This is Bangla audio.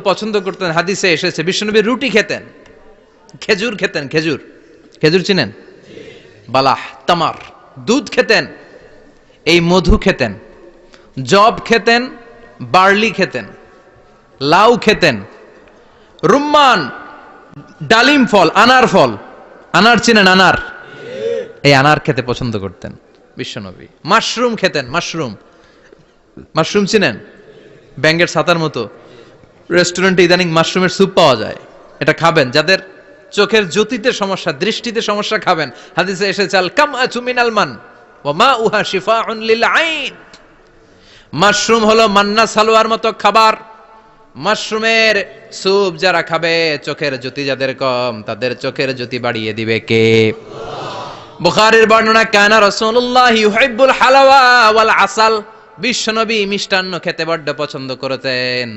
পছন্দ করতেন, হাদিসে এসেছে বিশ্বনবী রুটি খেতেন, খেজুর খেতেন, খেজুর, খেজুর চিনেন, বালাহ, তামার, দুধ খেতেন, এই মধু খেতেন, জব খেতেন, বার্লি খেতেন, লাউ খেতেন, রুম্মান, ডালিম ফল, আনার ফল, আনার চিনেন, আনার, এই আনার খেতে পছন্দ করতেন বিশ্বনবী। মাশরুম খেতেন, মাশরুম, মাশরুম চিনেন, ব্যাঙ্গের ছাতার মতো, রেস্টুরেন্টে ইদানিং মাশরুমের স্যুপ পাওয়া যায়, এটা খাবেন। যাদের চোখের জ্যোতিতে সমস্যা, দৃষ্টিতে সমস্যা, খাবেন। হাদিসে এসেছে আল কামআতু মিনাল মান ওয়া মাউহা শিফাউন লিল আইন। মাশরুম হলো মান্না সালোয়ার মতো খাবার। মাশরুমের স্যুপ যারা খাবে, চোখের জ্যোতি যাদের কম, তাদের চোখের জ্যোতি বাড়িয়ে দিবে কে? বুখারীর বর্ণনা, কানা রাসূলুল্লাহ ইউহিব্বুল হালাওয়া ওয়াল আসাল, বিশ্বনবী মিষ্টান্ন খেতে বড্ড পছন্দ করতেন।